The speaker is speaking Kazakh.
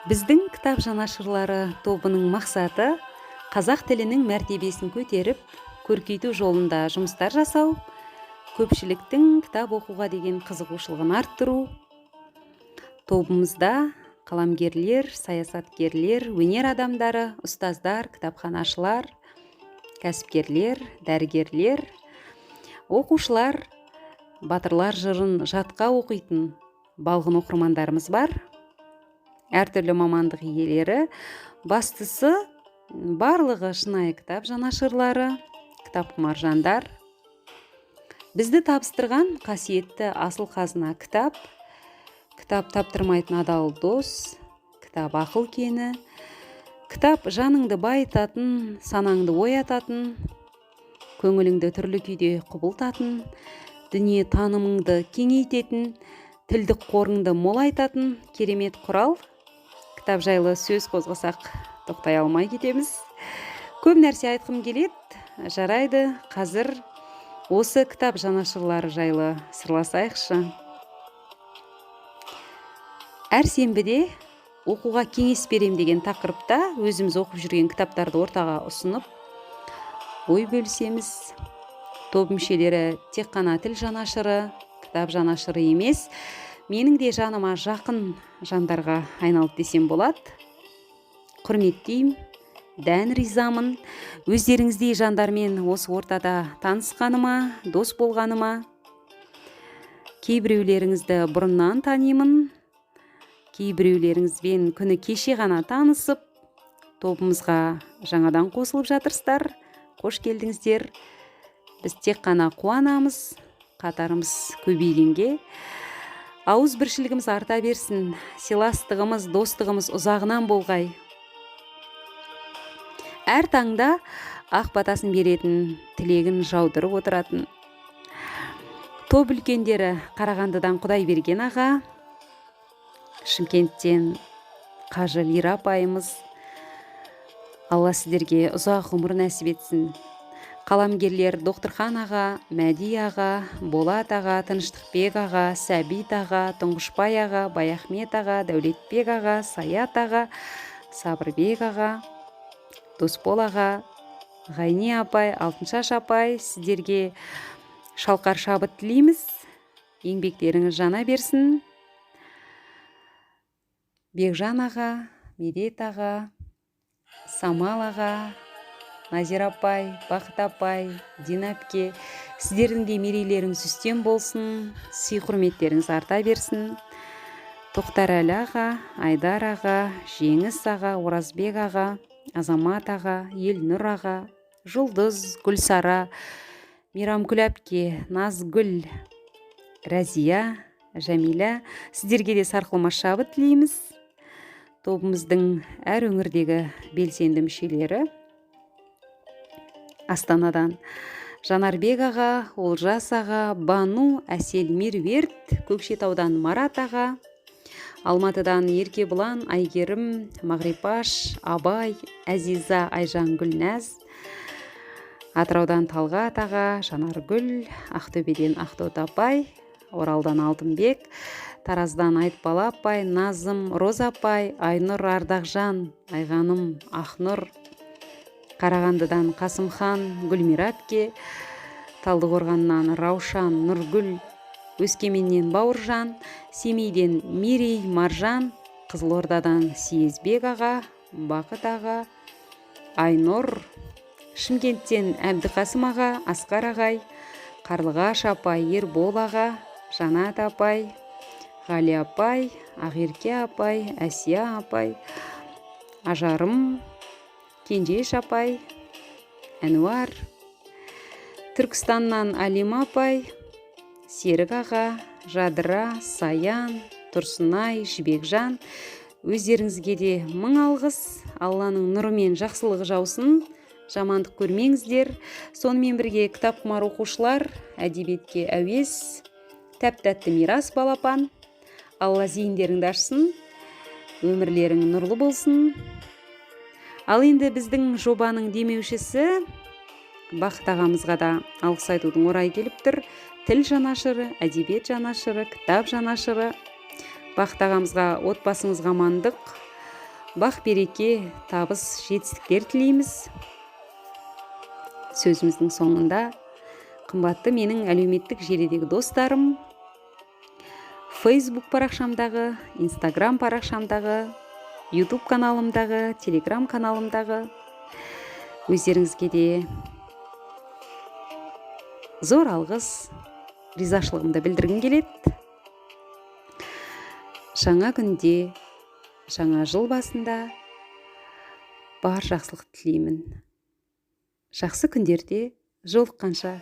Біздің кітап жанашырлары тобының мақсаты қазақ тілінің мәртебесін көтеріп, көркейту жолында жұмыстар жасау, көпшіліктің кітап оқуға деген қызығушылығын арттыру. Тобымызда қаламгерлер, саясаткерлер, өнер адамдары, ұстаздар, кітапханашылар, кәсіпкерлер, дәрігерлер, оқушылар, батырлар жырын жатқа оқитын балғын оқырмандарымыз бар. Әртүрлі мамандық иелері, бастысы барлығы шынайы кітап жанашырлары, кітапқұмар жандар. Бізді табыстырған қасиетті асыл қазына кітап, кітап таптырмайтын адал дос, кітап ақыл кені, кітап жаныңды байытатын, санаңды оятатын, көңіліңді түрлі күйде құбылтатын, дүние танымыңды кеңейтетін, тілдік қорыңды молайтатын керемет құрал. Кітап жайлы сөз қозғасақ тоқтай алмай кетеміз. Көп нәрсе айтқым келеді, жарайды, қазір осы кітап жанашырлары жайлы сырласайықшы. Әр сенбіде оқуға кеңес берем деген тақырыпта өзіміз оқып жүрген кітаптарды ортаға ұсынып, ой бөлісеміз. Топ мүшелері тек қана тіл жанашыры, кітап жанашыры емес, менің де жаныма жақын жандарға айналып десем болады. Құрметтеймін, дән ризамын. Өздеріңіздей жандармен осы ортада танысқаныма, дос болғаныма. Кейбіреулеріңізді бұрыннан танимын. Кейбіреулеріңізбен күні кеше ғана танысып, тобымызға жаңадан қосылып жатырсыздар. Қош келдіңіздер. Біз тек қана қуанамыз, қатарымыз көбейгенге. Ауыз біршілігіміз арта берсін, сыйластығымыз, достығымыз ұзағынан болғай. Әр таңда ақ батасын беретін, тілегін жаудырып отыратын. Топ үлкендері Қарағандыдан Құдайберген аға, Шымкенттен Қажы Лира апайымыз. Алла сіздерге ұзақ ғұмыр нәсіп етсін. Қаламгерлер Доқтырхан аға, Мәди аға, Болат аға, Тыныштықбек аға, Сәбит аға, Тұңғышбай аға, Баяхмет аға, Дәулетбек аға, Саят аға, Сабырбек аға, Досбол аға, Ғайни апай, Алтыншаш апай, сіздерге шалқар шабыт тілейміз. Еңбектеріңіз жана берсін. Бекжан аға, Медет аға, Самал аға, Назир апай, Бақыт апай, Дина әпке, сіздердің де мерейлеріңіз үстем болсын, сый құрметтеріңіз арта берсін. Тоқтарәлі аға, Айдар аға, Жеңіс аға, Оразбек аға, Азамат аға, Елнұр аға, Жұлдыз, Гүлсара, Мейрамкүл әпке, Назгүл, Разия, Жәмила, сіздерге де сарқылмас шабыт тілейміз. Тобымыздың әр өңірдегі белсенді мүшелері Астанадан Жанарбек аға, Олжас аға, Бану, Әсел Мерверт, Көкшетаудан Марат аға, Алматыдан Еркебұлан, Айгерім, Мағрипаш, Абай, Әзиза, Айжан, Гүлнәз, Атыраудан Талғат аға, Жанаргүл, Ақтөбеден Ақтот апай, Оралдан Алтынбек, Тараздан Айтбала апай, Назым, Роза апай, Айнұр, Ардақжан, Айғаным, Ақнұр, Қарағандыдан Қасымхан, Гүлмира әпке, Талдықорғаннан Раушан, Нұргүл, Өскеменнен Бауыржан, Семейден Мерей, Маржан, Қызылордадан Съезбек аға, Бақыт аға, Айнұр, Шымкенттен Әбдіқасым аға, Асқар ағай, Қарлығаш апай, Ербол аға, Жанат апай, Ғали апай, Ақерке апай, Әсия апай, Ажарым, Кенжеш апай, Әнуар, Түркістаннан Алима апай, Серік аға, Жадыра, Саян, Тұрсынай, Жібекжан, өздеріңізге де мың алғыс, Алланың нұры мен жақсылығы жаусын, жамандық көрмеңіздер. Сонымен бірге кітапқұмар оқушылар, әдебиетке әуес, тәп-тәтті мирас балапан. Алла зейіндеріңді ашсын, өмірлерің нұрлы болсын. Ал енді біздің жобаның демеушісі Бақыт ағамызға да алғыс айтудың орайы келіп тұр. Тіл жанашыры, әдебиет жанашыры, кітап жанашыры. Бақыт ағамызға отбасыңызға амандық, бақ береке, табыс, жетістіктер тілейміз. Сөзіміздің соңында қымбатты менің әлеуметтік желідегі достарым, Facebook парақшамдағы, Instagram парақшамдағы, YouTube каналымдағы, Telegram каналымдағы өздеріңізге де зор алғыс, ризашылығымды білдіргім келеді. Жаңа күнде, жаңа жыл басында бар жақсылық тілеймін. Жақсы күндерде жолыққанша.